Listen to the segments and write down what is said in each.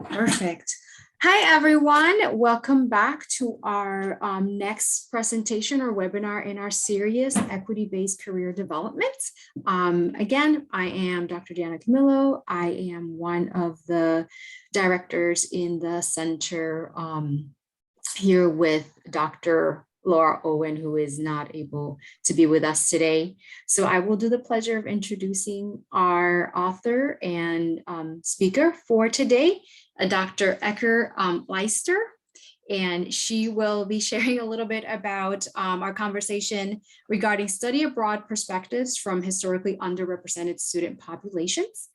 Perfect. Hi, everyone. Welcome back to our next presentation or webinar in our series, Equity-Based Career Development. Again, I am Dr. Diana Camillo. I am one of the directors in the center here with Dr. Laura Owen, who is not able to be with us today. So I will do the pleasure of introducing our author and speaker for today, Dr. Ecker Leister, and she will be sharing a little bit about our conversation regarding study abroad perspectives from historically underrepresented student populations.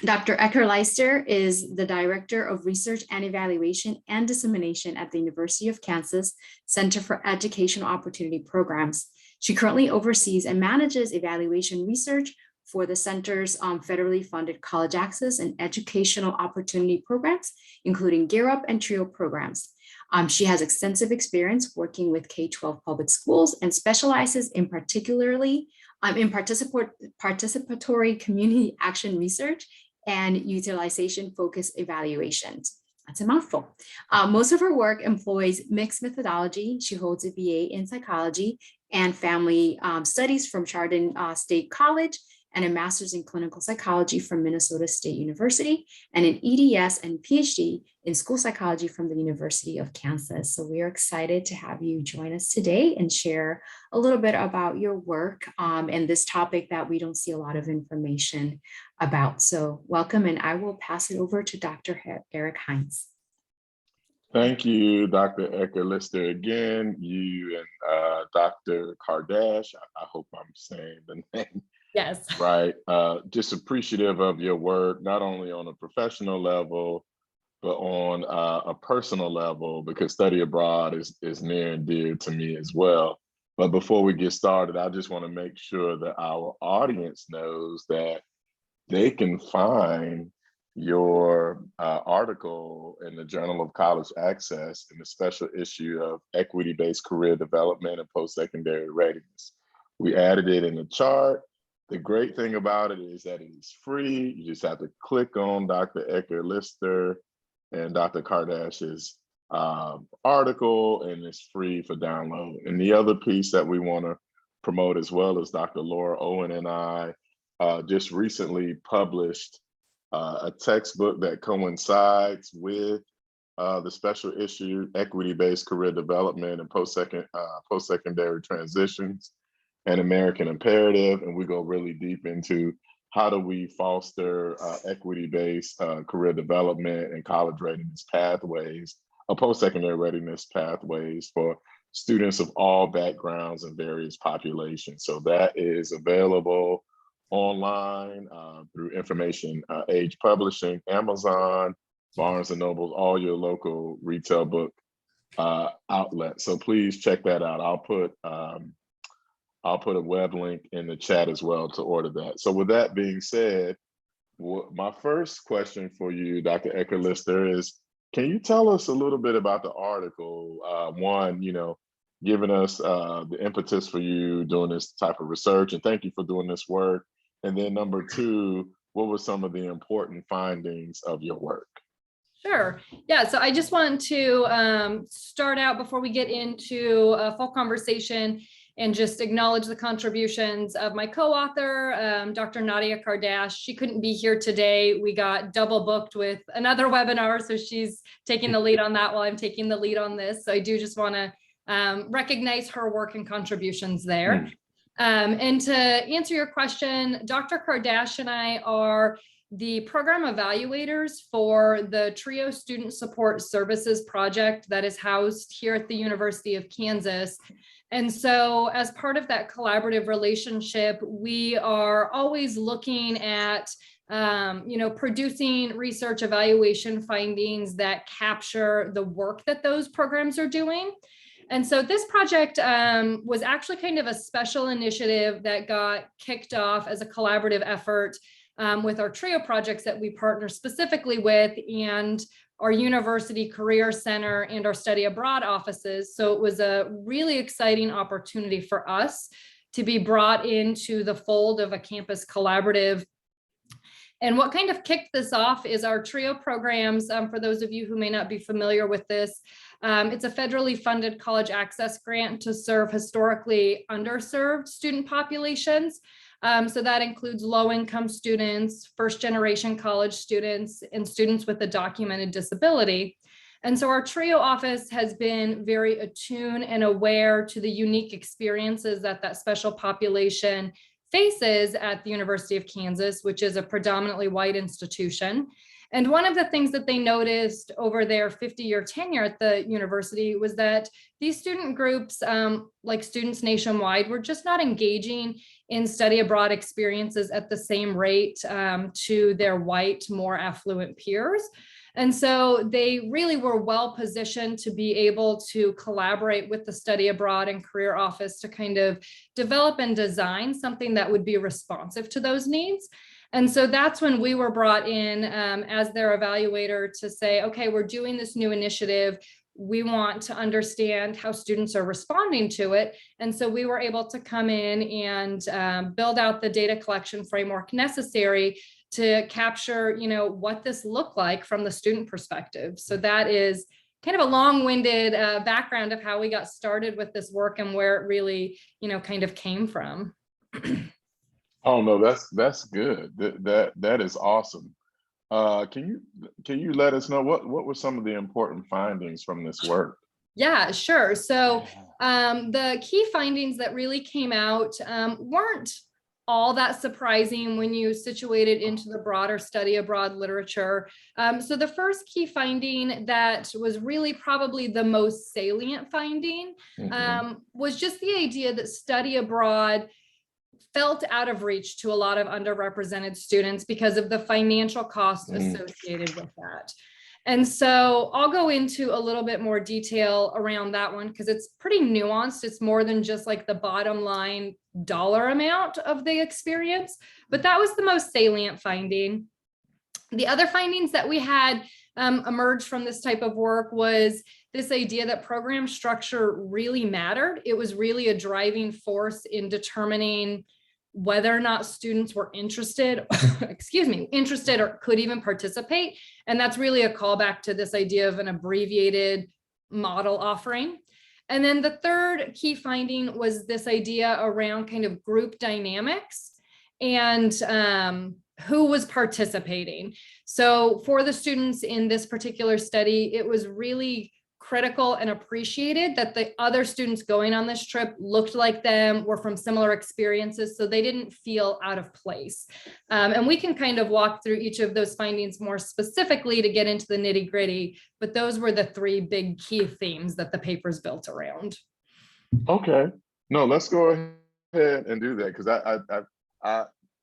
Dr. Ecker Leister is the Director of Research and Evaluation and Dissemination at the University of Kansas Center for Educational Opportunity Programs. She currently oversees and manages evaluation research for the center's federally funded college access and educational opportunity programs, including Gear Up and TRIO programs. She has extensive experience working with K-12 public schools and specializes in participatory community action research and utilization-focused evaluations. That's a mouthful. Most of her work employs mixed methodology. She holds a BA in psychology and family studies from Chardon State College and a master's in clinical psychology from Minnesota State University, and an EDS and PhD in school psychology from the University of Kansas. So we are excited to have you join us today and share a little bit about your work and this topic that we don't see a lot of information about. So welcome, and I will pass it over to Dr. Eric Hines. Thank you, Dr. Ecker Leister. Again, you and Dr. Kardash, I hope I'm saying the name. Yes. Right. Just appreciative of your work, not only on a professional level, but on a personal level, because study abroad is near and dear to me as well. But before we get started, I just want to make sure that our audience knows that they can find your article in the Journal of College Access in the special issue of Equity-Based Career Development and Post-Secondary Readiness. We added it in the chart. The great thing about it is that it is free. You just have to click on Dr. Ecker Leister and Dr. Kardash's article, and it's free for download. And the other piece that we want to promote as well is Dr. Laura Owen and I just recently published a textbook that coincides with the special issue, Equity-Based Career Development and Post-Secondary Transitions, an American Imperative, and we go really deep into how do we foster equity-based career development and college readiness pathways, post-secondary readiness pathways for students of all backgrounds and various populations. So that is available online through Information Age Publishing, Amazon, Barnes & Noble, all your local retail book outlets. So please check that out. I'll put a web link in the chat as well to order that. So with that being said, my first question for you, Dr. Ecker Leister, is, can you tell us a little bit about the article? One, giving us the impetus for you doing this type of research, and thank you for doing this work. And then number two, what were some of the important findings of your work? Sure. Yeah, so I just want to start out before we get into a full conversation and just acknowledge the contributions of my co-author, Dr. Nadia Kardash. She couldn't be here today. We got double booked with another webinar, so she's taking the lead on that while I'm taking the lead on this. So I do just want to recognize her work and contributions there. And to answer your question, Dr. Kardash and I are the program evaluators for the TRIO Student Support Services project that is housed here at the University of Kansas. And so as part of that collaborative relationship, we are always looking at, producing research evaluation findings that capture the work that those programs are doing. And so this project was actually kind of a special initiative that got kicked off as a collaborative effort with our TRIO projects that we partner specifically with, and our University Career Center and our Study Abroad offices. So it was a really exciting opportunity for us to be brought into the fold of a campus collaborative And what kind of kicked this off is our TRIO programs. For those of you who may not be familiar with this, it's a federally funded college access grant to serve historically underserved student populations. So that includes low-income students, first-generation college students, and students with a documented disability. And so our TRIO office has been very attuned and aware to the unique experiences that that special population faces at the University of Kansas, which is a predominantly white institution. And one of the things that they noticed over their 50-year tenure at the university was that these student groups, like students nationwide, were just not engaging in study abroad experiences at the same rate to their white, more affluent peers. And so they really were well positioned to be able to collaborate with the Study Abroad and Career Office to kind of develop and design something that would be responsive to those needs. And so that's when we were brought in as their evaluator to say, okay, we're doing this new initiative. We want to understand how students are responding to it. And so we were able to come in and build out the data collection framework necessary to capture, what this looked like from the student perspective. So that is kind of a long-winded background of how we got started with this work and where it really, kind of came from. Oh no, that's good. That is awesome. Can you let us know what were some of the important findings from this work? Yeah, sure. So the key findings that really came out weren't all that surprising when you situate it into the broader study abroad literature. So the first key finding that was really probably the most salient finding was just the idea that study abroad felt out of reach to a lot of underrepresented students because of the financial cost associated with that. And so I'll go into a little bit more detail around that one because it's pretty nuanced. It's more than just like the bottom line dollar amount of the experience, but that was the most salient finding. The other findings that we had emerged from this type of work was this idea that program structure really mattered. It was really a driving force in determining whether or not students were interested, interested or could even participate. And that's really a callback to this idea of an abbreviated model offering. And then the third key finding was this idea around kind of group dynamics and who was participating. So for the students in this particular study, it was really critical and appreciated that the other students going on this trip looked like them, were from similar experiences, so they didn't feel out of place. And we can kind of walk through each of those findings more specifically to get into the nitty gritty, but those were the three big key themes that the paper's built around. Okay, no, let's go ahead and do that because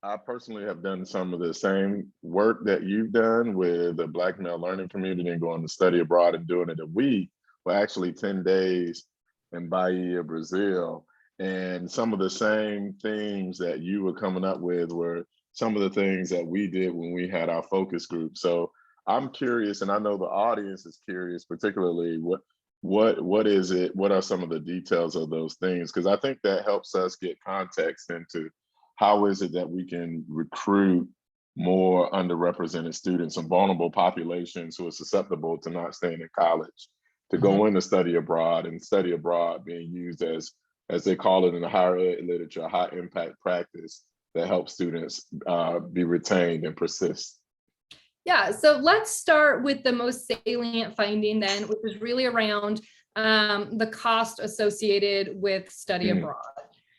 I personally have done some of the same work that you've done with the Black male learning community and going to study abroad and doing it a week, well, actually 10 days in Bahia, Brazil. And some of the same things that you were coming up with were some of the things that we did when we had our focus group. So I'm curious, and I know the audience is curious, particularly what is it? What are some of the details of those things? Because I think that helps us get context into how is it that we can recruit more underrepresented students and vulnerable populations who are susceptible to not staying in college to go into study abroad, and study abroad being used as they call it in the higher ed literature, a high impact practice that helps students be retained and persist. Yeah, so let's start with the most salient finding then, which is really around the cost associated with study abroad.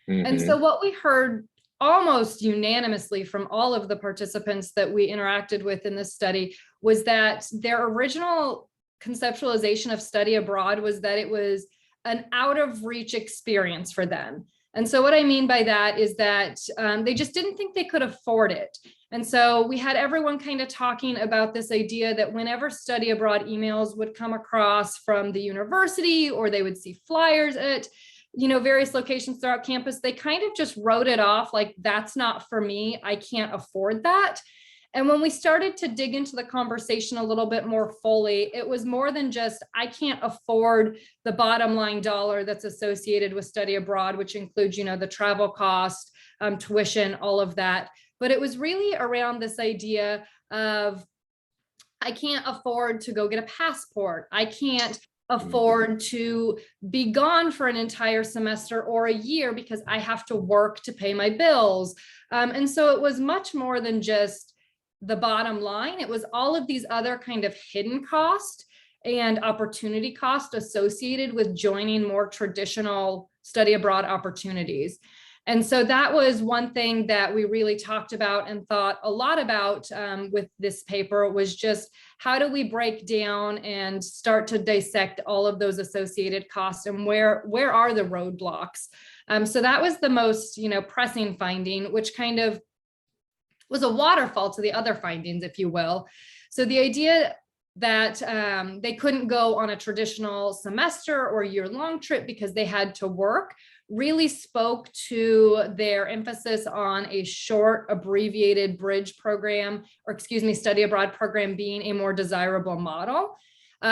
And so what we heard almost unanimously from all of the participants that we interacted with in this study was that their original conceptualization of study abroad was that it was an out of reach experience for them. And so what I mean by that is that they just didn't think they could afford it. And so we had everyone kind of talking about this idea that whenever study abroad emails would come across from the university, or they would see flyers at various locations throughout campus, they kind of just wrote it off like, that's not for me, I can't afford that. And when we started to dig into the conversation a little bit more fully, it was more than just, I can't afford the bottom line dollar that's associated with study abroad, which includes, the travel cost, tuition, all of that. but it was really around this idea of, I can't afford to go get a passport. I can't afford to be gone for an entire semester or a year because I have to work to pay my bills. And so it was much more than just the bottom line. It was all of these other kind of hidden costs and opportunity cost associated with joining more traditional study abroad opportunities. And so that was one thing that we really talked about and thought a lot about with this paper, was just how do we break down and start to dissect all of those associated costs, and where are the roadblocks? So that was the most, pressing finding, which kind of was a waterfall to the other findings, if you will. So the idea that they couldn't go on a traditional semester or year-long trip because they had to work really spoke to their emphasis on a short, abbreviated bridge program, or study abroad program being a more desirable model,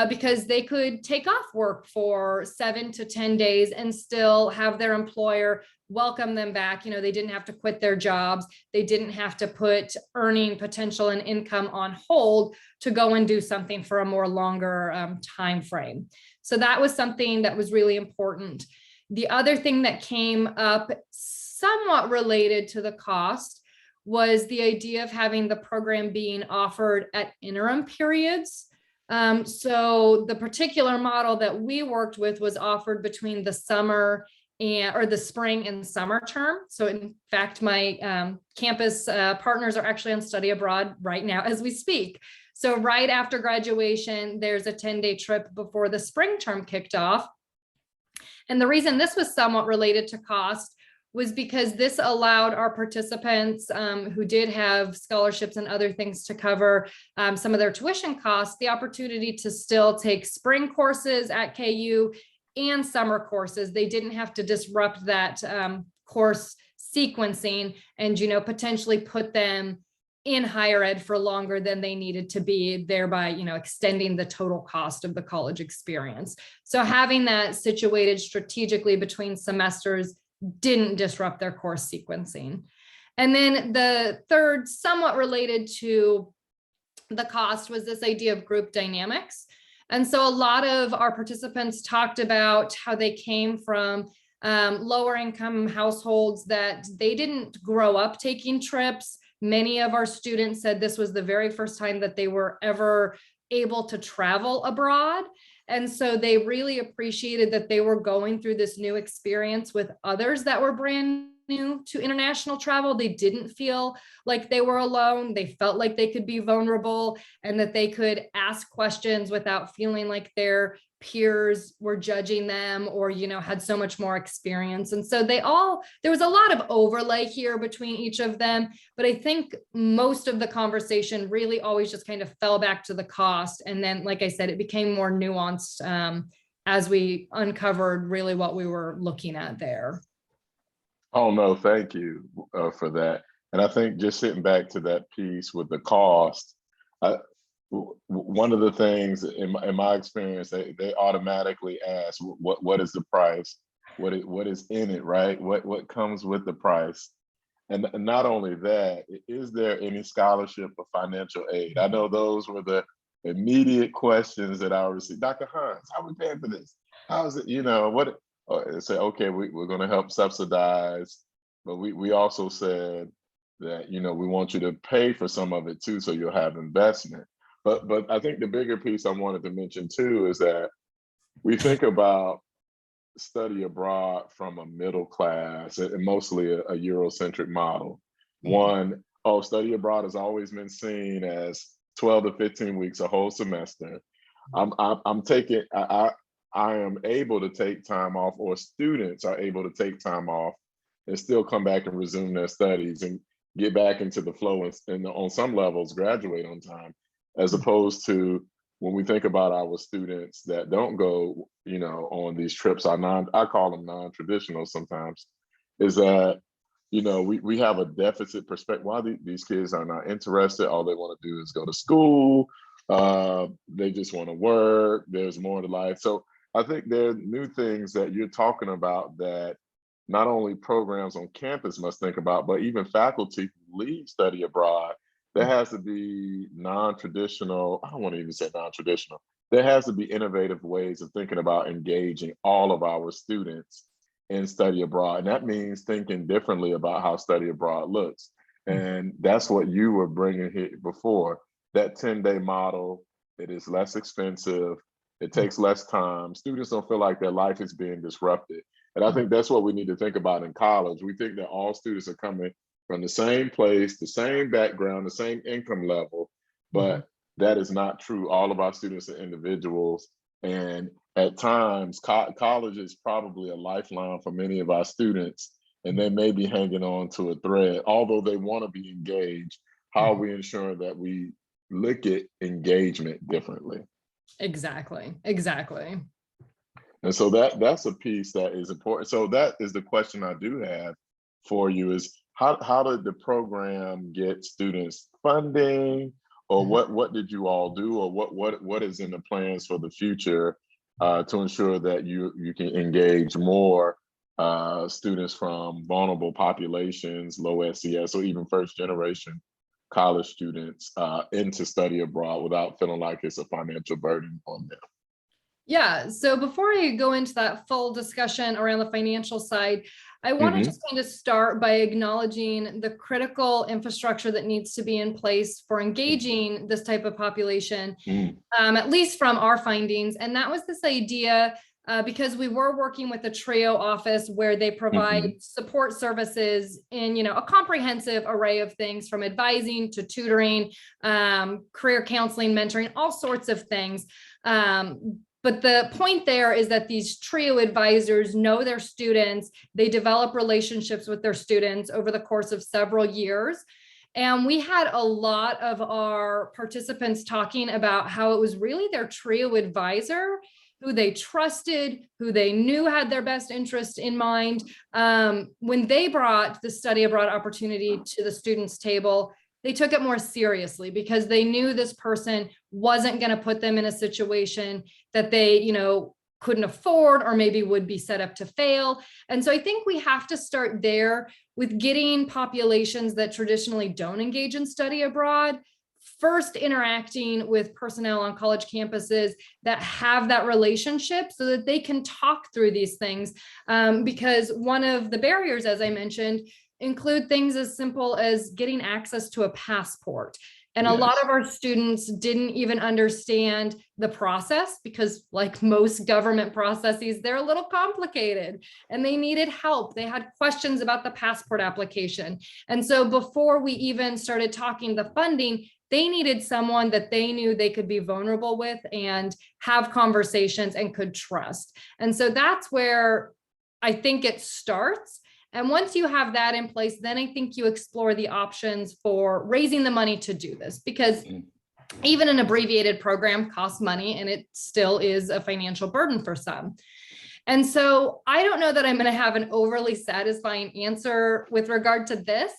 because they could take off work for 7 to 10 days and still have their employer welcome them back. They didn't have to quit their jobs. They didn't have to put earning potential and income on hold to go and do something for a more longer time frame. So that was something that was really important. The other thing that came up, somewhat related to the cost, was the idea of having the program being offered at interim periods. So the particular model that we worked with was offered between the the spring and summer term. So in fact, my campus partners are actually on study abroad right now as we speak. So right after graduation, there's a 10-day trip before the spring term kicked off. And the reason this was somewhat related to cost was because this allowed our participants who did have scholarships and other things to cover some of their tuition costs, the opportunity to still take spring courses at KU and summer courses. They didn't have to disrupt that course sequencing and, potentially put them in higher ed for longer than they needed to be, thereby, extending the total cost of the college experience. So having that situated strategically between semesters didn't disrupt their course sequencing. And then the third, somewhat related to the cost, was this idea of group dynamics. And so a lot of our participants talked about how they came from lower income households, that they didn't grow up taking trips. Many of our students said this was the very first time that they were ever able to travel abroad. And so they really appreciated that they were going through this new experience with others that were brand new to international travel. They didn't feel like they were alone. They felt like they could be vulnerable and that they could ask questions without feeling like their peers were judging them or, had so much more experience. And so there was a lot of overlay here between each of them, but I think most of the conversation really always just kind of fell back to the cost. And then, like I said, it became more nuanced as we uncovered really what we were looking at there. Oh, no, thank you for that. And I think just sitting back to that piece with the cost, one of the things in my experience, they automatically ask, what is the price? What is in it, right? What comes with the price? And not only that, is there any scholarship or financial aid? I know those were the immediate questions that I received. Dr. Hans, how are we paying for this? How is it, what? Say, okay, we're going to help subsidize, but we also said that, we want you to pay for some of it too, so you'll have investment. But I think the bigger piece I wanted to mention too is that we think about study abroad from a middle class and mostly a Eurocentric model. One, study abroad has always been seen as 12 to 15 weeks, a whole semester. I am able to take time off, or students are able to take time off and still come back and resume their studies and get back into the flow and on some levels graduate on time, as opposed to when we think about our students that don't go, on these trips, I call them non-traditional sometimes, is that, we have a deficit perspective. Why these kids are not interested, all they want to do is go to school, they just want to work, there's more to life. So I think there are new things that you're talking about that not only programs on campus must think about, but even faculty leave study abroad, there has to be non-traditional, I don't want to even say non-traditional, there has to be innovative ways of thinking about engaging all of our students in study abroad. And that means thinking differently about how study abroad looks. And that's what you were bringing here before. That 10-day model, it is less expensive, it takes less time. Students don't feel like their life is being disrupted. And I think that's what we need to think about in college. We think that all students are coming from the same place, the same background, the same income level, but that is not true. All of our students are individuals. And at times, college is probably a lifeline for many of our students, and they may be hanging on to a thread. Although they want to be engaged, how are we ensuring that we look at engagement differently? Exactly. And so that's a piece that is important. So that is the question I do have for you is how did the program get students funding, or what did you all do, or what is in the plans for the future to ensure that you can engage more students from vulnerable populations, low SES, or even first generation college students into study abroad without feeling like it's a financial burden on them? Yeah, so before I go into that full discussion around the financial side, I want to just kind of start by acknowledging the critical infrastructure that needs to be in place for engaging this type of population, at least from our findings. And that was this idea, because we were working with the TRIO office where they provide support services in, a comprehensive array of things, from advising to tutoring, career counseling, mentoring, all sorts of things. But the point there is that these TRIO advisors know their students. They develop relationships with their students over the course of several years. And we had a lot of our participants talking about how it was really their TRIO advisor who they trusted, who they knew had their best interest in mind. When they brought the study abroad opportunity to the students' table, they took it more seriously because they knew this person wasn't going to put them in a situation that they, couldn't afford, or maybe would be set up to fail. And so I think we have to start there with getting populations that traditionally don't engage in study abroad first interacting with personnel on college campuses that have that relationship so that they can talk through these things. Because one of the barriers, as I mentioned, include things as simple as getting access to a passport. And a lot of our students didn't even understand the process because, like most government processes, they're a little complicated and they needed help. They had questions about the passport application. And so before we even started talking the funding, they needed someone that they knew they could be vulnerable with and have conversations and could trust. And so that's where I think it starts. And once you have that in place, then I think you explore the options for raising the money to do this, because even an abbreviated program costs money and it still is a financial burden for some. And so I don't know that I'm going to have an overly satisfying answer with regard to this,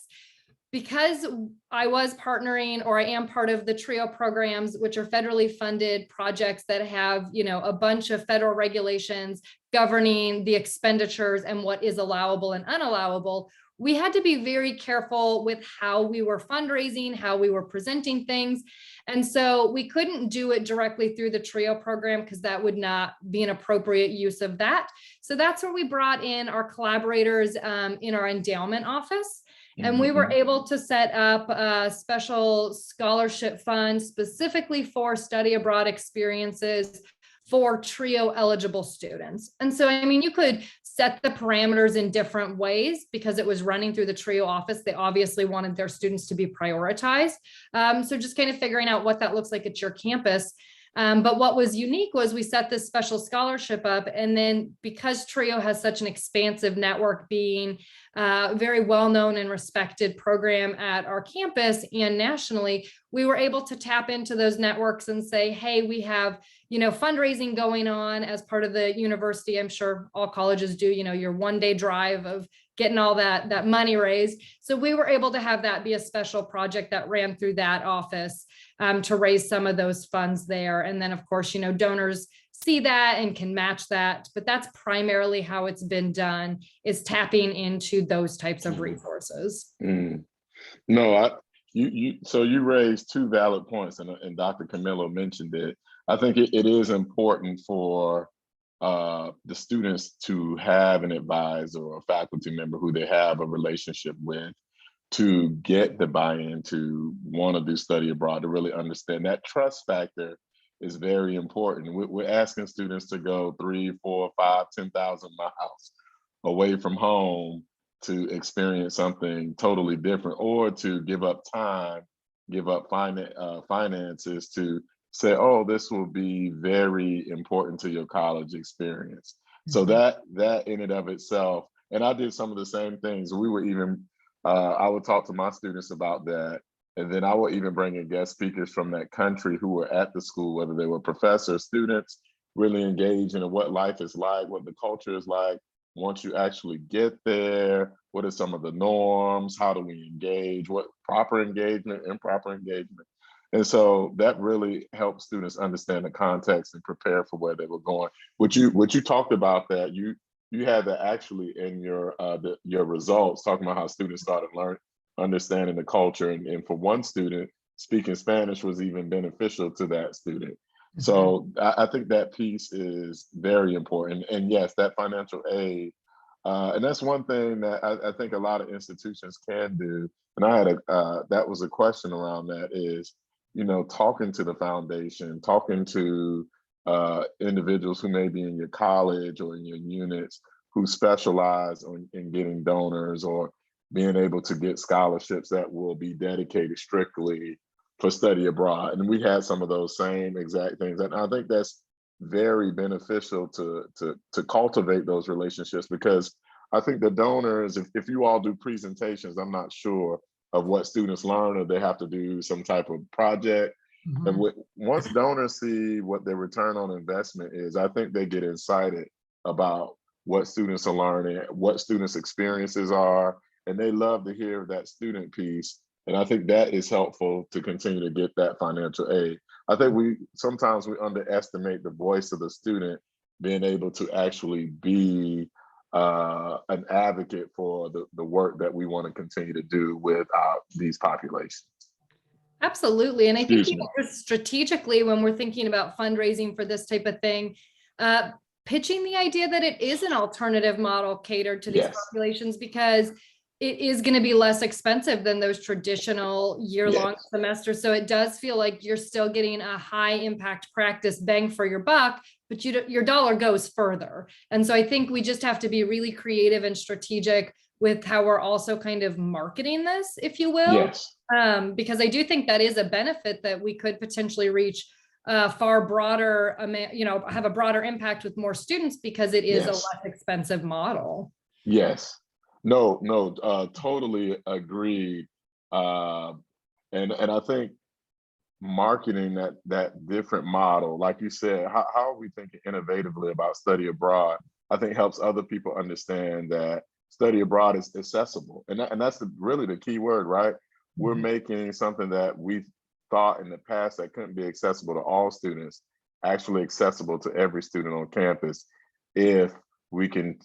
because I was partnering, or I am part of the TRIO programs, which are federally funded projects that have, a bunch of federal regulations governing the expenditures and what is allowable and unallowable. We had to be very careful with how we were fundraising, how we were presenting things. And so we couldn't do it directly through the TRIO program because that would not be an appropriate use of that. So that's where we brought in our collaborators in our endowment office. And we were able to set up a special scholarship fund specifically for study abroad experiences for TRIO eligible students. And so, you could set the parameters in different ways because it was running through the TRIO office. They obviously wanted their students to be prioritized. So just kind of figuring out what that looks like at your campus. But what was unique was we set this special scholarship up, and then because TRIO has such an expansive network, being very well-known and respected program at our campus and nationally, we were able to tap into those networks and say, hey, we have, fundraising going on as part of the university. I'm sure all colleges do, your one-day drive of getting all that money raised. So we were able to have that be a special project that ran through that office to raise some of those funds there. And then, of course, donors see that and can match that. But that's primarily how it's been done, is tapping into those types of resources. No, so you raised two valid points, and Dr. Camillo mentioned it. I think it is important for the students to have an advisor or a faculty member who they have a relationship with to get the buy-in to want to do study abroad, to really understand that trust factor is very important. We're asking students to go 3, 4, 5, 10,000 miles away from home to experience something totally different, or to give up time, give up finances to say, oh, this will be very important to your college experience. So that in and of itself, and I did some of the same things. We were even, I would talk to my students about that. And then I would even bring in guest speakers from that country who were at the school, whether they were professors, students, really engage in what life is like, what the culture is like. Once you actually get there, what are some of the norms? How do we engage? What proper engagement, improper engagement? And so that really helps students understand the context and prepare for where they were going. What you talked about, that you had that actually in your results, talking about how students started understanding the culture, and for one student, speaking Spanish was even beneficial to that student. So I think that piece is very important. And yes, that financial aid, and that's one thing that I think a lot of institutions can do. And I had that was a question around that is, talking to the foundation, talking to individuals who may be in your college or in your units who specialize in getting donors, or being able to get scholarships that will be dedicated strictly for study abroad. And we had some of those same exact things. And I think that's very beneficial to cultivate those relationships, because I think the donors, if you all do presentations, I'm not sure of what students learn, or they have to do some type of project. And once donors see what their return on investment is, I think they get excited about what students are learning, what students' experiences are, and they love to hear that student piece. And I think that is helpful to continue to get that financial aid. I think sometimes we underestimate the voice of the student being able to actually be an advocate for the work that we want to continue to do with these populations. Absolutely. And I think Excuse me. just strategically, when we're thinking about fundraising for this type of thing, pitching the idea that it is an alternative model catered to these populations, because it is going to be less expensive than those traditional year-long semesters. So it does feel like you're still getting a high impact practice bang for your buck, but your dollar goes further. And so I think we just have to be really creative and strategic with how we're also kind of marketing this, if you will. Yes. Because I do think that is a benefit that we could potentially reach far broader, have a broader impact with more students, because it is a less expensive model. Yes. No, totally agreed. And I think marketing that different model, like you said, how are we thinking innovatively about study abroad? I think helps other people understand that study abroad is accessible, and that's really the key word, right? We're making something that we thought in the past that couldn't be accessible to all students actually accessible to every student on campus, if we can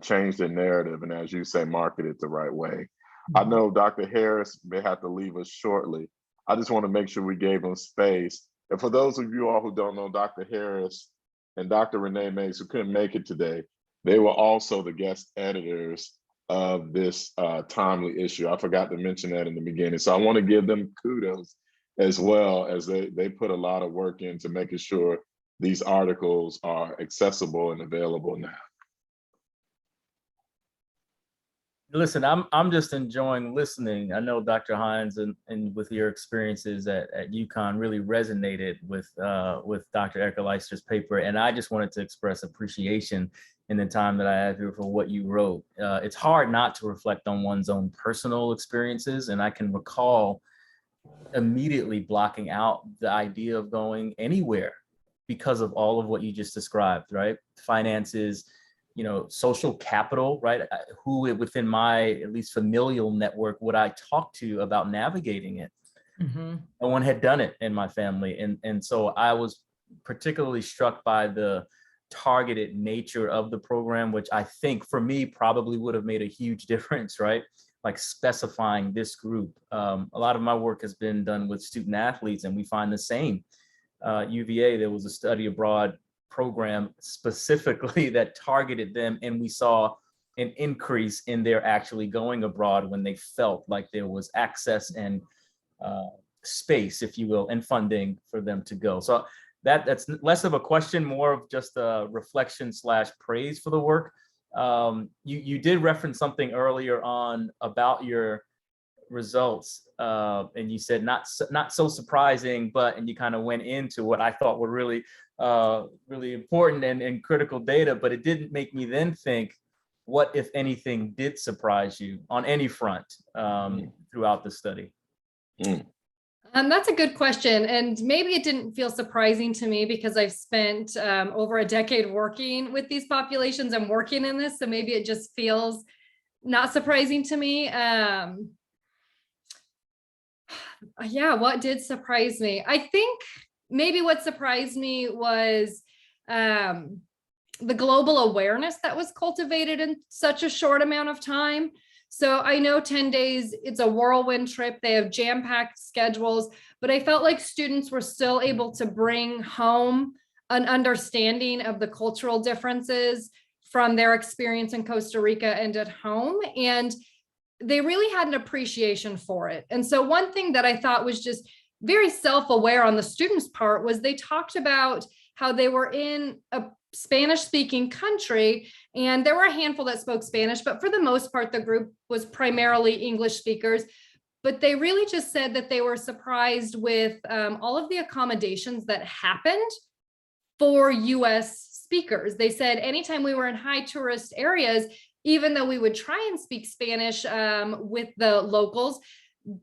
change the narrative and, as you say, market it the right way. I know Dr. Harris may have to leave us shortly. I just want to make sure we gave him space. And for those of you all who don't know, Dr. Harris and Dr. Renee Mays, who couldn't make it today, they were also the guest editors of this timely issue. I forgot to mention that in the beginning. So I want to give them kudos, as well, as they put a lot of work into making sure these articles are accessible and available now. Listen, I'm just enjoying listening. I know Dr. Hines and with your experiences at UConn really resonated with Dr. Eckerleister's paper, and I just wanted to express appreciation in the time that I have here for what you wrote. It's hard not to reflect on one's own personal experiences, and I can recall immediately blocking out the idea of going anywhere because of all of what you just described, right? Finances, social capital, right? Who within my at least familial network would I talk to about navigating it? No one had done it in my family. And so I was particularly struck by the targeted nature of the program, which I think for me probably would have made a huge difference, right? like specifying this group. A lot of my work has been done with student athletes, and we find the same. UVA, there was a study abroad program specifically that targeted them, and we saw an increase in their actually going abroad when they felt like there was access and space, if you will, and funding for them to go. So that's less of a question, more of just a reflection / praise for the work. You did reference something earlier on about your results, and you said not so surprising, and you kind of went into what I thought were really important and critical data, but it didn't make me then think, what, if anything, did surprise you on any front throughout the study? That's a good question. And maybe it didn't feel surprising to me because I've spent over a decade working with these populations and working in this. So maybe it just feels not surprising to me. Yeah, what did surprise me? I think maybe what surprised me was the global awareness that was cultivated in such a short amount of time. So I know 10 days, it's a whirlwind trip. They have jam-packed schedules, but I felt like students were still able to bring home an understanding of the cultural differences from their experience in Costa Rica and at home. And they really had an appreciation for it. And so one thing that I thought was just very self-aware on the students' part was they talked about how they were in a Spanish-speaking country, and there were a handful that spoke Spanish, but for the most part, the group was primarily English speakers. But they really just said that they were surprised with all of the accommodations that happened for US speakers. They said anytime we were in high tourist areas, even though we would try and speak Spanish with the locals,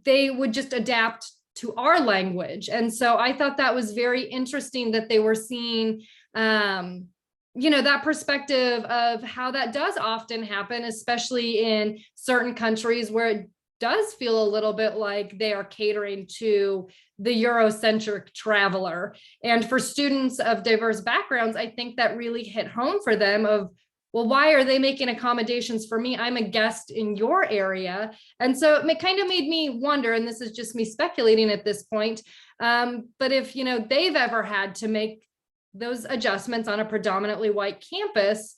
they would just adapt to our language. And so I thought that was very interesting that they were seeing that perspective of how that does often happen, especially in certain countries where it does feel a little bit like they are catering to the Eurocentric traveler. And for students of diverse backgrounds, I think that really hit home for them of, well, why are they making accommodations for me? I'm a guest in your area. And so it kind of made me wonder, and this is just me speculating at this point, but if, they've ever had to make those adjustments on a predominantly white campus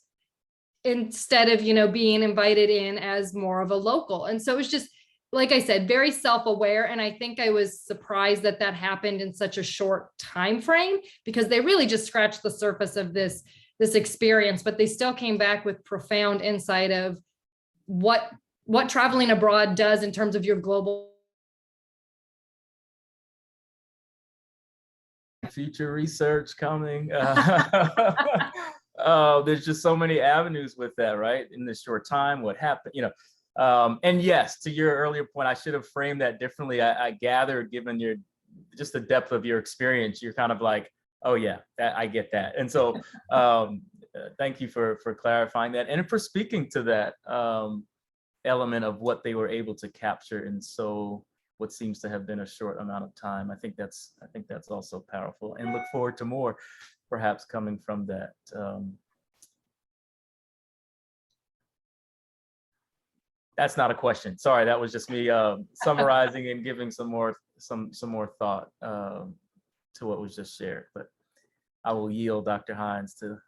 instead of, being invited in as more of a local. And so it was just, like I said, very self-aware. And I think I was surprised that that happened in such a short time frame, because they really just scratched the surface of this experience, but they still came back with profound insight of what traveling abroad does in terms of your global future research coming. There's just so many avenues with that, right? In this short time, what happened, and yes, to your earlier point, I should have framed that differently. I gathered, given just the depth of your experience, you're kind of like, oh yeah, I get that. And so thank you for clarifying that and for speaking to that element of what they were able to capture in what seems to have been a short amount of time. I think that's also powerful, and look forward to more perhaps coming from that. That's not a question. Sorry, that was just me summarizing and giving some more thought to what was just shared. But I will yield, Dr. Hines, to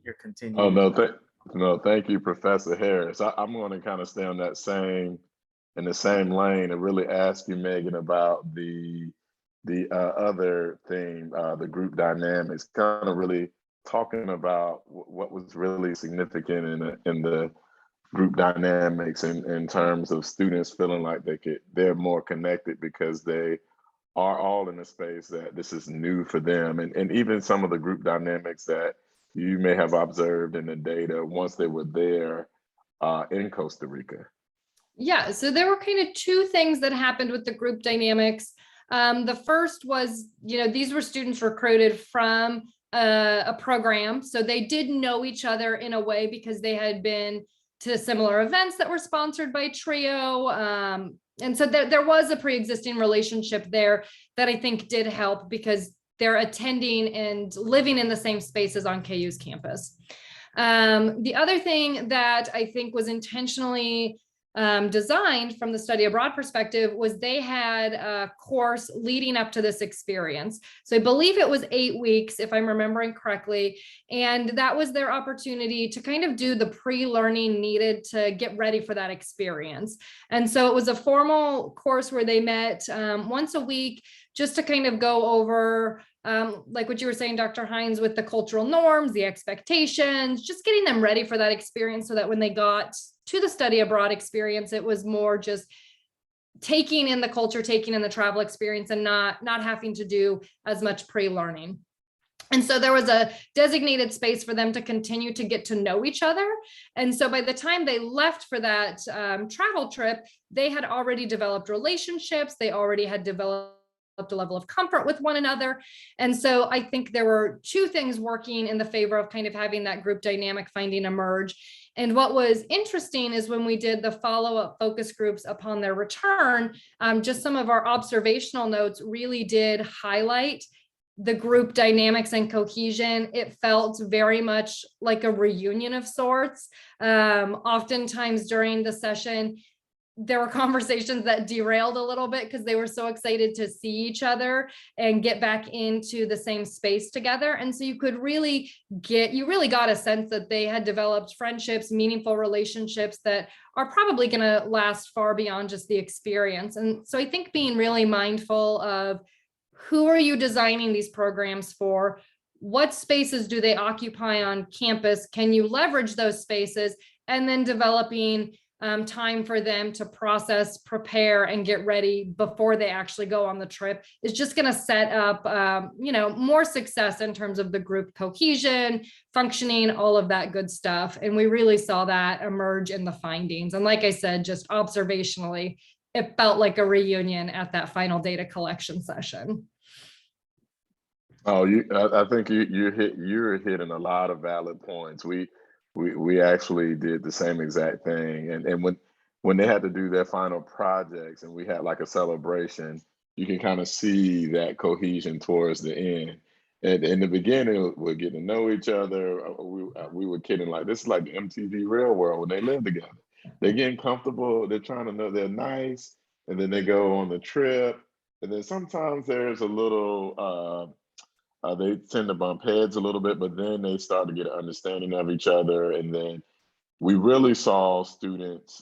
your continued. Oh no, thank you, Professor Harris. I'm going to kind of stay on in the same lane and really ask you, Megan, about the other theme, the group dynamics, kind of really talking about what was really significant in the group dynamics in terms of students feeling like they're more connected because they are all in a space that this is new for them, and even some of the group dynamics that you may have observed in the data once they were there in Costa Rica. Yeah, so there were kind of two things that happened with the group dynamics. The first was, these were students recruited from a program. So they did know each other in a way because they had been to similar events that were sponsored by TRIO. And so there was a pre-existing relationship there that I think did help because they're attending and living in the same spaces on KU's campus. The other thing that I think was intentionally designed from the study abroad perspective was they had a course leading up to this experience. So I believe it was 8 weeks, if I'm remembering correctly. And that was their opportunity to kind of do the pre-learning needed to get ready for that experience. And so it was a formal course where they met once a week just to kind of go over like what you were saying, Dr. Hines, with the cultural norms, the expectations, just getting them ready for that experience so that when they got to the study abroad experience, it was more just taking in the culture, taking in the travel experience, and not having to do as much pre-learning. And so there was a designated space for them to continue to get to know each other. And so by the time they left for that travel trip, they had already developed relationships. They already had developed a level of comfort with one another. And so I think there were two things working in the favor of kind of having that group dynamic finding emerge. And what was interesting is when we did the follow-up focus groups upon their return, just some of our observational notes really did highlight the group dynamics and cohesion. It felt very much like a reunion of sorts. Oftentimes during the session, there were conversations that derailed a little bit because they were so excited to see each other and get back into the same space together. And so you really got a sense that they had developed friendships, meaningful relationships that are probably going to last far beyond just the experience. And so I think being really mindful of who are you designing these programs for? What spaces do they occupy on campus? Can you leverage those spaces? And then developing time for them to process, prepare, and get ready before they actually go on the trip is just going to set up, more success in terms of the group cohesion, functioning, all of that good stuff. And we really saw that emerge in the findings. And like I said, just observationally, it felt like a reunion at that final data collection session. Oh, I think you're hitting a lot of valid points. We actually did the same exact thing, and when they had to do their final projects, and we had like a celebration, you can kind of see that cohesion towards the end. And in the beginning, we're getting to know each other. We were kidding like this is like the MTV Real World when they live together. They're getting comfortable. They're trying to know they're nice, and then they go on the trip. And then sometimes there's a little. They tend to bump heads a little bit, but then they start to get an understanding of each other. And then we really saw students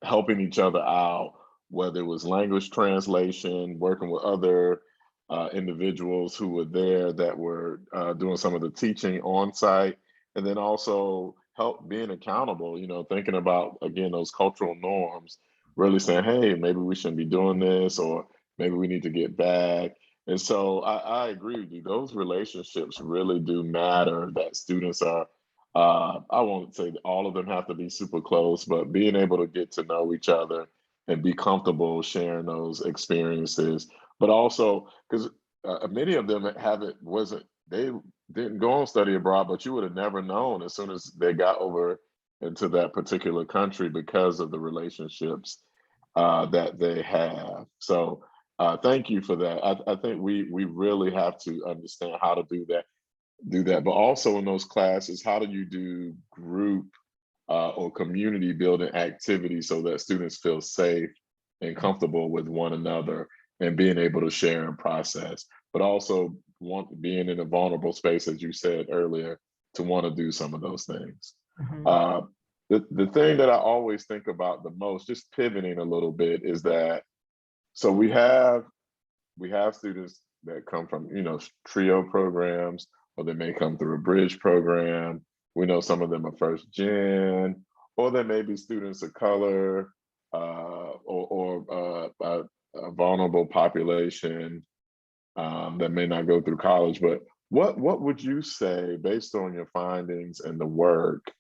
helping each other out, whether it was language translation, working with other individuals who were there that were doing some of the teaching on site, and then also help being accountable, thinking about, again, those cultural norms, really saying, hey, maybe we shouldn't be doing this, or maybe we need to get back. And so I agree with you. Those relationships really do matter, that students are, I won't say that all of them have to be super close, but being able to get to know each other and be comfortable sharing those experiences. But also, because many of them they didn't go on study abroad, but you would have never known as soon as they got over into that particular country because of the relationships that they have. So thank you for that. I think we really have to understand how to do that. But also in those classes, how do you do group or community building activities so that students feel safe and comfortable with one another and being able to share and process, but also being in a vulnerable space, as you said earlier, to want to do some of those things. Mhm. The thing that I always think about the most, just pivoting a little bit, is that so we have students that come from TRIO programs, or they may come through a bridge program. We know some of them are first gen, or there may be students of color, or a vulnerable population that may not go through college. But what would you say, based on your findings and the work,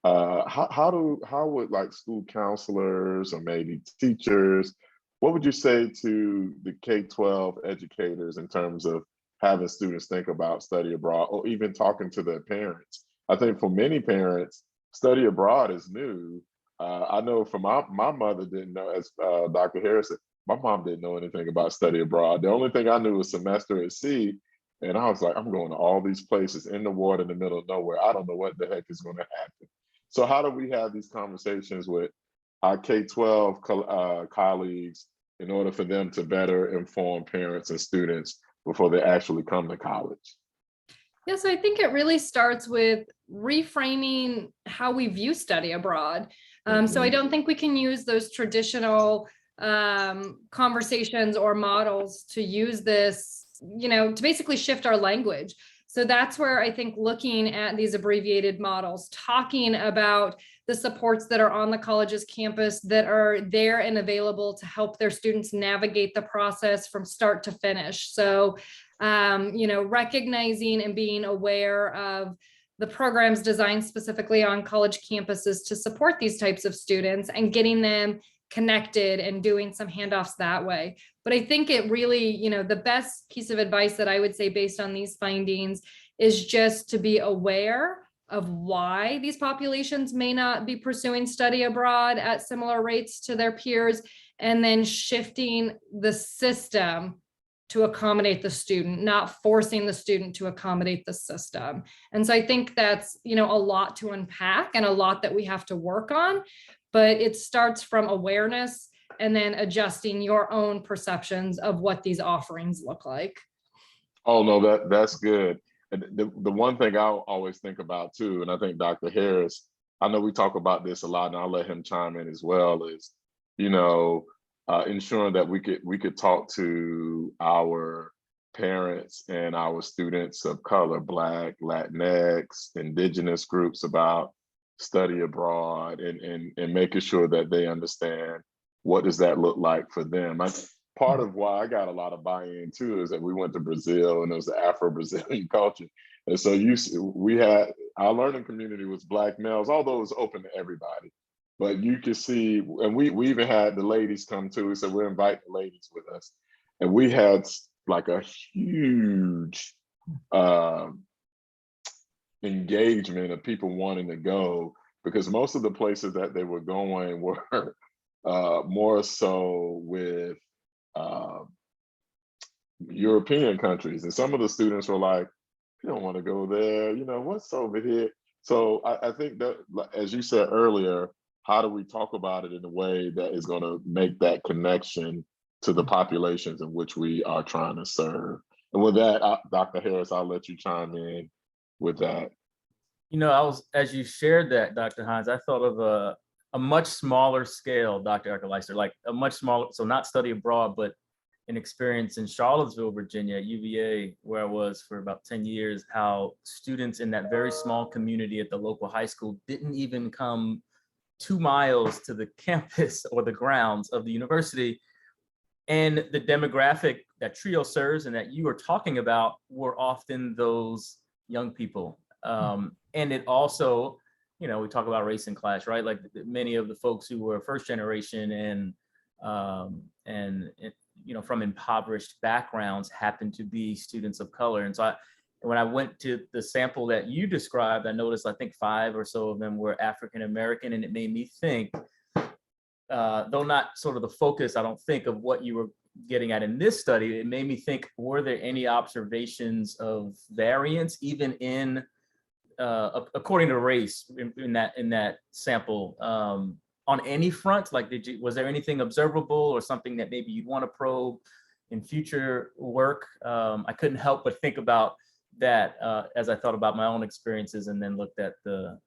how would like school counselors or maybe teachers, what would you say to the K-12 educators in terms of having students think about study abroad, or even talking to their parents? I think for many parents, study abroad is new. I know for my mother didn't know, as Dr. Harris said, my mom didn't know anything about study abroad. The only thing I knew was semester at sea. And I was like, I'm going to all these places in the water in the middle of nowhere. I don't know what the heck is going to happen. So how do we have these conversations with our K-12 colleagues in order for them to better inform parents and students before they actually come to college? Yeah, so I think it really starts with reframing how we view study abroad. So I don't think we can use those traditional conversations or models to use this, to basically shift our language. So that's where I think looking at these abbreviated models, talking about the supports that are on the college's campus that are there and available to help their students navigate the process from start to finish. So, recognizing and being aware of the programs designed specifically on college campuses to support these types of students and getting them connected and doing some handoffs that way. But I think it really, the best piece of advice that I would say based on these findings is just to be aware of why these populations may not be pursuing study abroad at similar rates to their peers, and then shifting the system to accommodate the student, not forcing the student to accommodate the system. And so I think that's, a lot to unpack and a lot that we have to work on, but it starts from awareness and then adjusting your own perceptions of what these offerings look like. Oh, no, that's good. And the one thing I always think about too, and I think Dr. Harris, I know we talk about this a lot, and I'll let him chime in as well, is, ensuring that we could talk to our parents and our students of color, Black, Latinx, Indigenous groups about study abroad, and making sure that they understand what does that look like for them. Part of why I got a lot of buy-in too is that we went to Brazil and it was the Afro-Brazilian culture. And so we had, our learning community was Black males, although it was open to everybody. But you could see, and we even had the ladies come too. We said, we're inviting the ladies with us. And we had like a huge engagement of people wanting to go, because most of the places that they were going were more so with European countries. And some of the students were like, you don't want to go there, what's over here? So I think that, as you said earlier, how do we talk about it in a way that is going to make that connection to the populations in which we are trying to serve? And with that, Dr. Harris, I'll let you chime in with that. As you shared that, Dr. Hines, I thought of a much smaller scale, Dr. Eckerleister, like a much smaller, so not study abroad, but an experience in Charlottesville, Virginia, at UVA, where I was for about 10 years, how students in that very small community at the local high school didn't even come 2 miles to the campus or the grounds of the university. And the demographic that TRIO serves and that you are talking about were often those young people. And it also, we talk about race and class, right? Like many of the folks who were first generation and from impoverished backgrounds happen to be students of color. And so when I went to the sample that you described, I noticed, I think 5 or so of them were African-American, and it made me think, though not sort of the focus, I don't think, of what you were getting at in this study, it made me think, were there any observations of variance, even in, according to race in that sample, on any front? Like, was there anything observable or something that maybe you'd want to probe in future work? I couldn't help but think about that as I thought about my own experiences, and then looked at the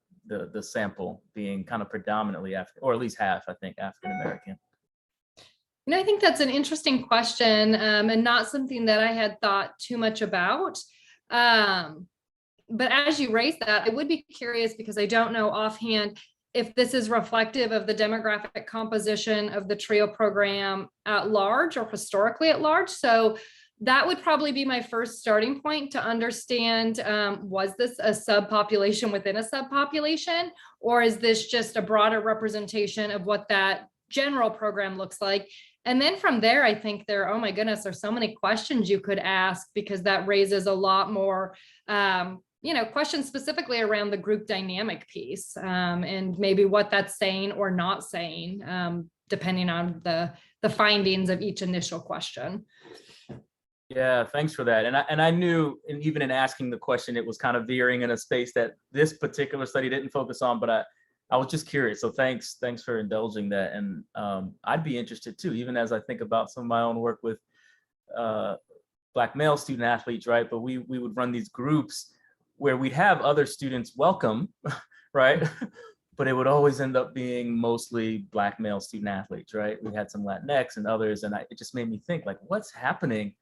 sample being kind of predominantly African, or at least half, I think, African American. I think that's an interesting question, and not something that I had thought too much about. But as you raise that, I would be curious, because I don't know offhand if this is reflective of the demographic composition of the TRIO program at large, or historically at large. So that would probably be my first starting point to understand, was this a subpopulation within a subpopulation, or is this just a broader representation of what that general program looks like? And then from there, I think oh my goodness, there's so many questions you could ask, because that raises a lot more questions specifically around the group dynamic piece, and maybe what that's saying or not saying, depending on the findings of each initial question. Yeah, thanks for that. And I knew, and even in asking the question, it was kind of veering in a space that this particular study didn't focus on, but I was just curious. So thanks for indulging that. And I'd be interested too, even as I think about some of my own work with Black male student athletes, right? But we would run these groups where we'd have other students welcome, right? But it would always end up being mostly Black male student athletes, right? We had some Latinx and others, and it just made me think, like, what's happening?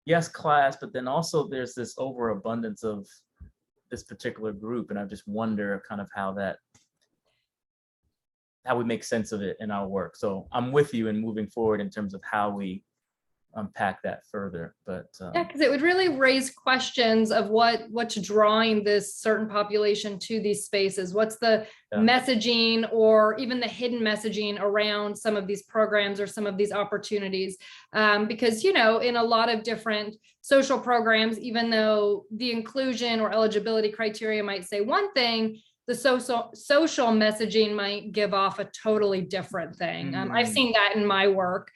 Yes, class, but then also there's this overabundance of this particular group, and I just wonder kind of how we make sense of it in our work. So I'm with you in moving forward in terms of how we unpack that further. But yeah, because it would really raise questions of what's drawing this certain population to these spaces. What's the messaging or even the hidden messaging around some of these programs or some of these opportunities? Because, you know, in a lot of different social programs, even though the inclusion or eligibility criteria might say one thing, the social messaging might give off a totally different thing. I've seen that in my work.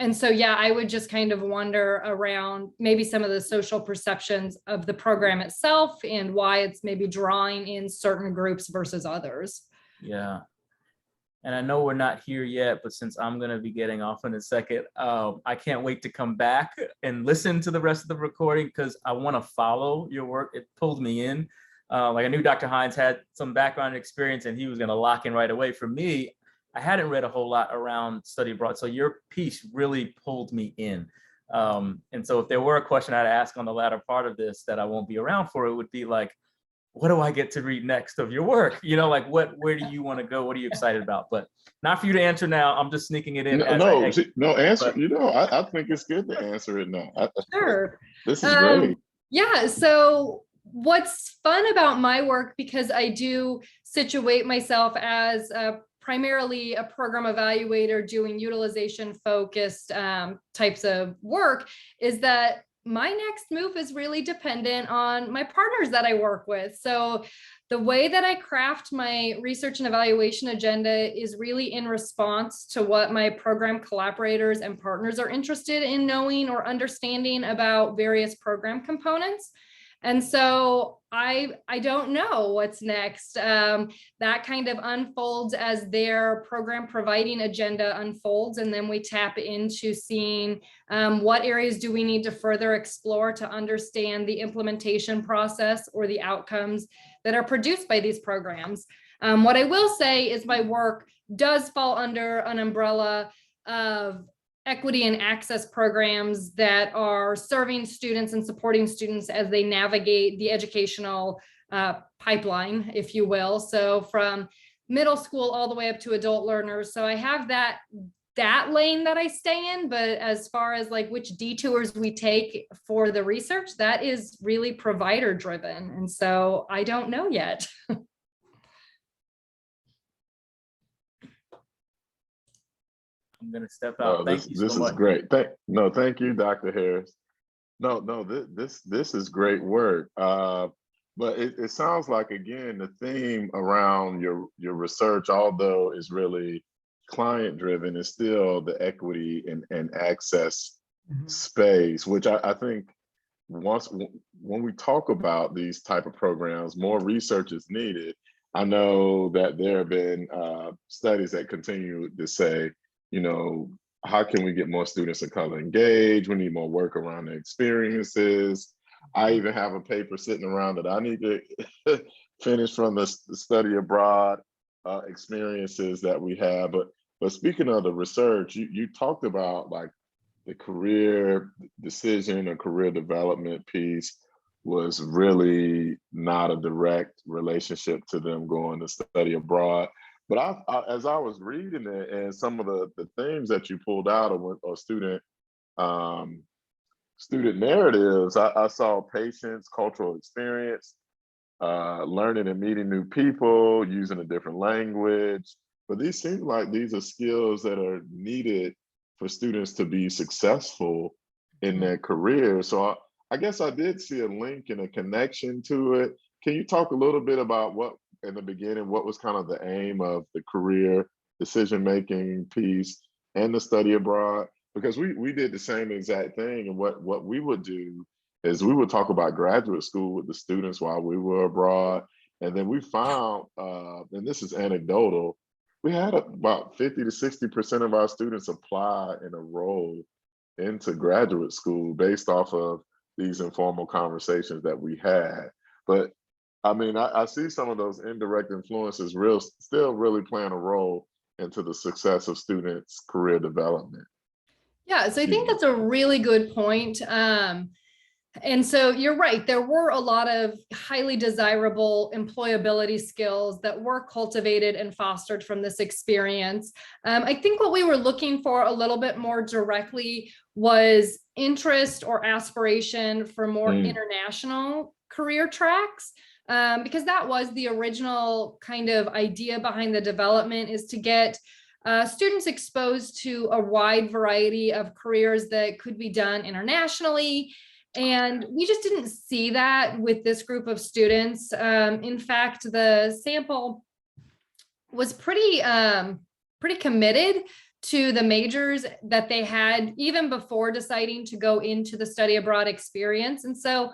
And so, yeah, I would just kind of wonder around maybe some of the social perceptions of the program itself and why it's maybe drawing in certain groups versus others. Yeah. And I know we're not here yet, but since I'm going to be getting off in a second, I can't wait to come back and listen to the rest of the recording because I want to follow your work. It pulled me in. Like I knew Dr. Hines had some background experience and he was going to lock in right away. For me, I hadn't read a whole lot around study abroad. So your piece really pulled me in. And so if there were a question I'd ask on the latter part of this that I won't be around for, it would be like, what do I get to read next of your work? You know, like where do you want to go? What are you excited about? But not for you to answer now. I'm just sneaking it in. Answer. But, you know, I think it's good to answer it now. Sure. This is great. Yeah. So what's fun about my work, because I do situate myself as primarily a program evaluator doing utilization focused types of work, is that my next move is really dependent on my partners that I work with. So the way that I craft my research and evaluation agenda is really in response to what my program collaborators and partners are interested in knowing or understanding about various program components. And so I don't know what's next. That kind of unfolds as their program providing agenda unfolds. And then we tap into seeing what areas do we need to further explore to understand the implementation process or the outcomes that are produced by these programs. What I will say is my work does fall under an umbrella of equity and access programs that are serving students and supporting students as they navigate the educational pipeline, if you will. So from middle school all the way up to adult learners. So I have that lane that I stay in, but as far as like which detours we take for the research, that is really provider driven. And so I don't know yet. I'm going to step out. Thank you so much. This is great. Thank you, Dr. Harris. This is great work. But it sounds like, again, the theme around your research, although is really client driven, is still the equity and access space, which I think when we talk about these type of programs, more research is needed. I know that there have been studies that continue to say, you know, how can we get more students of color engaged? We need more work around their experiences. I even have a paper sitting around that I need to finish from the study abroad experiences that we have. But speaking of the research, you talked about like the career decision or career development piece was really not a direct relationship to them going to study abroad. But as I was reading it and some of the themes that you pulled out of student narratives, I saw patience, cultural experience, learning and meeting new people, using a different language. But these seem like these are skills that are needed for students to be successful in their career. So I guess I did see a link and a connection to it. Can you talk a little bit about what, in the beginning, what was kind of the aim of the career decision-making piece and the study abroad? Because we did the same exact thing. And what we would do is we would talk about graduate school with the students while we were abroad. And then we found, and this is anecdotal, we had about 50 to 60% of our students apply and enroll into graduate school based off of these informal conversations that we had. But I mean, I see some of those indirect influences still really playing a role into the success of students' career development. Yeah, so I think that's a really good point. And so you're right, there were a lot of highly desirable employability skills that were cultivated and fostered from this experience. I think what we were looking for a little bit more directly was interest or aspiration for more international career tracks. Because that was the original kind of idea behind the development, is to get students exposed to a wide variety of careers that could be done internationally. And we just didn't see that with this group of students. In fact, the sample was pretty committed to the majors that they had even before deciding to go into the study abroad experience. And so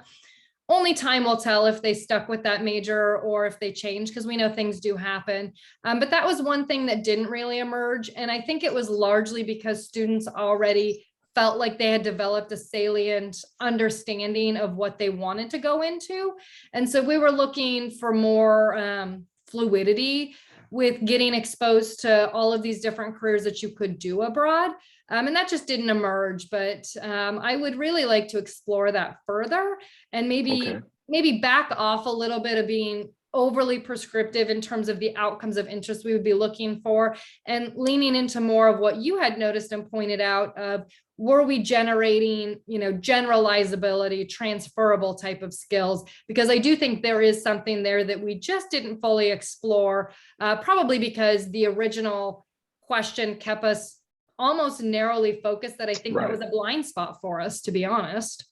only time will tell if they stuck with that major or if they changed, because we know things do happen. But that was one thing that didn't really emerge. And I think it was largely because students already felt like they had developed a salient understanding of what they wanted to go into. And so we were looking for more fluidity with getting exposed to all of these different careers that you could do abroad. And that just didn't emerge, but I would really like to explore that further and maybe back off a little bit of being overly prescriptive in terms of the outcomes of interest we would be looking for, and leaning into more of what you had noticed and pointed out of, were we generating, generalizability, transferable type of skills? Because I do think there is something there that we just didn't fully explore, probably because the original question kept us almost narrowly focused, that I think that was a blind spot for us, to be honest.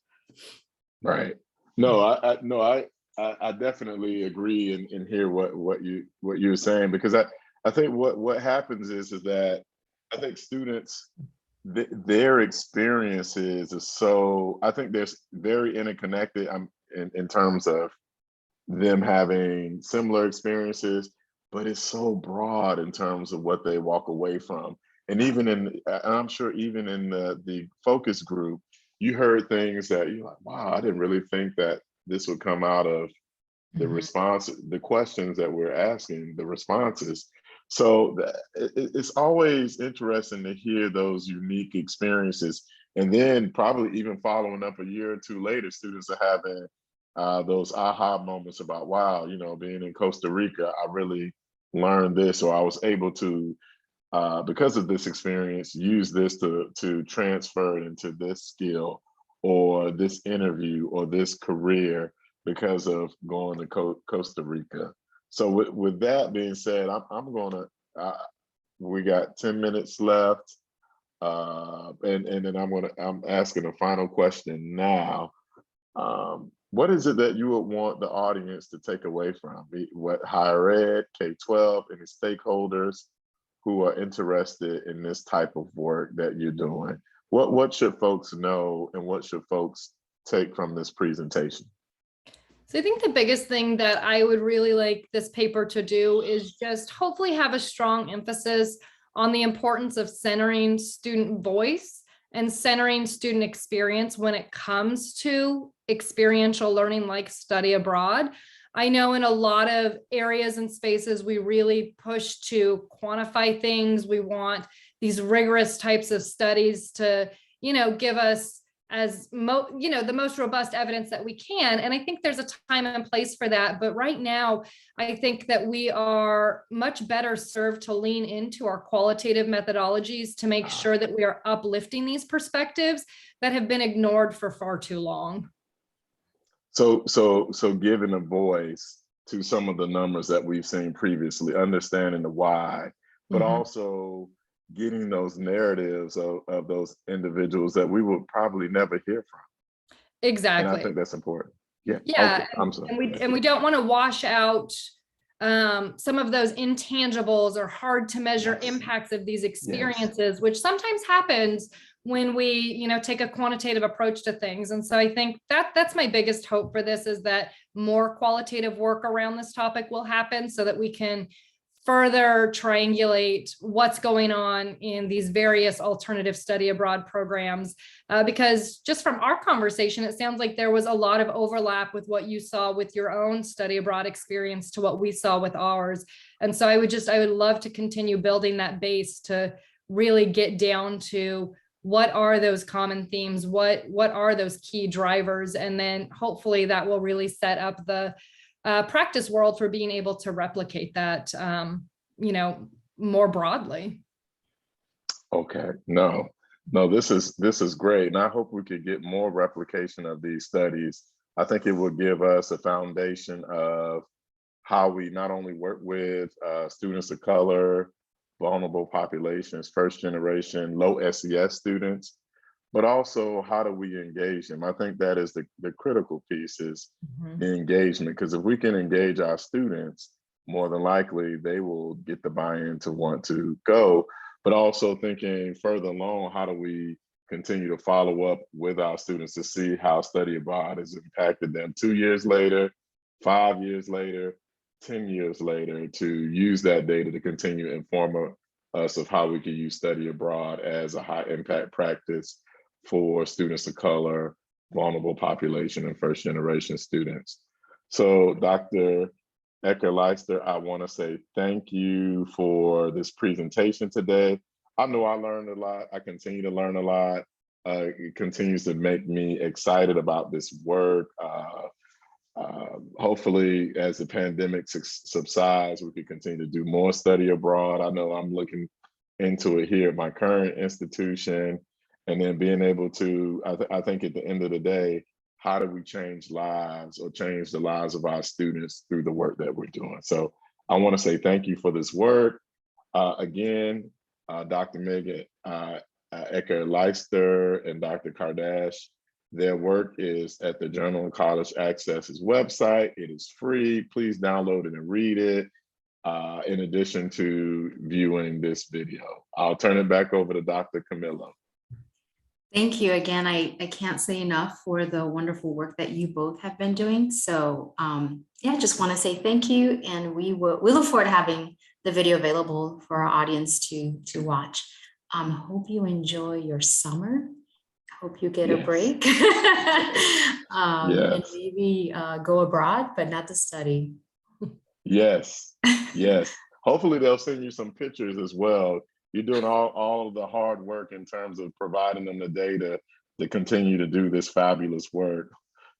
Right. No, I definitely agree and hear what you're saying, because I think what happens is that I think students, their experiences is so, I think they're very interconnected in terms of them having similar experiences, but it's so broad in terms of what they walk away from. And I'm sure even in the focus group, you heard things that you're like, wow, I didn't really think that this would come out of the response, the questions that we're asking, the responses. So it's always interesting to hear those unique experiences. And then probably even following up a year or two later, students are having those aha moments about, wow, being in Costa Rica, I really learned this, or I was able to, because of this experience, use this to transfer it into this skill or this interview or this career because of going to Costa Rica. So with that being said, we got 10 minutes left. And then I'm asking a final question now. What is it that you would want the audience to take away from what higher ed, K-12, any stakeholders who are interested in this type of work that you're doing? What should folks know, and what should folks take from this presentation? So I think the biggest thing that I would really like this paper to do is just hopefully have a strong emphasis on the importance of centering student voice and centering student experience when it comes to experiential learning like study abroad. I know in a lot of areas and spaces, we really push to quantify things. We want these rigorous types of studies to, give us the most robust evidence that we can. And I think there's a time and place for that. But right now, I think that we are much better served to lean into our qualitative methodologies to make sure that we are uplifting these perspectives that have been ignored for far too long. So giving a voice to some of the numbers that we've seen previously, understanding the why, but also getting those narratives of those individuals that we will probably never hear from. Exactly. And I think that's important. Yeah. Yeah. Okay. I'm sorry. And we don't want to wash out some of those intangibles or hard to measure impacts of these experiences, which sometimes happens when we, take a quantitative approach to things. And so I think that's my biggest hope for this, is that more qualitative work around this topic will happen so that we can further triangulate what's going on in these various alternative study abroad programs. Because just from our conversation, it sounds like there was a lot of overlap with what you saw with your own study abroad experience to what we saw with ours. And so I would love to continue building that base to really get down to what are those common themes, what are those key drivers, and then hopefully that will really set up the practice world for being able to replicate that, more broadly. Okay, no, this is great. And I hope we could get more replication of these studies. I think it will give us a foundation of how we not only work with students of color, vulnerable populations, first generation, low SES students, but also how do we engage them? I think that is the critical piece, is the engagement, because if we can engage our students, more than likely they will get the buy-in to want to go, but also thinking further along, how do we continue to follow up with our students to see how study abroad has impacted them 2 years later, 5 years later, 10 years later, to use that data to continue to inform us of how we can use study abroad as a high impact practice for students of color, vulnerable population, and first generation students. So Dr. Ecker-Leister, I want to say thank you for this presentation today. I know I learned a lot. I continue to learn a lot. It continues to make me excited about this work. Hopefully, as the pandemic subsides, we can continue to do more study abroad. I know I'm looking into it here at my current institution, and then being able to, I think at the end of the day, how do we change lives or change the lives of our students through the work that we're doing? So I want to say thank you for this work. Again, Dr. Megan Ecker-Leister and Dr. Kardash, their work is at the Journal of College Access's website. It is free. Please download it and read it, in addition to viewing this video. I'll turn it back over to Dr. Camillo. Thank you again. I can't say enough for the wonderful work that you both have been doing. So yeah, just want to say thank you, and we look forward to having the video available for our audience to watch. Hope you enjoy your summer. Hope you get a break. And maybe go abroad, but not to study. Yes. Hopefully they'll send you some pictures as well. You're doing all of the hard work in terms of providing them the data to continue to do this fabulous work.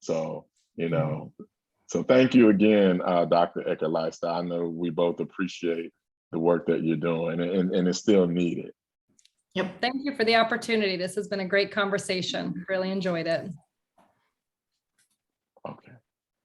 So, so thank you again, Dr. Ecker-Leister. I know we both appreciate the work that you're doing, and it's still needed. Yep. Thank you for the opportunity. This has been a great conversation. Really enjoyed it.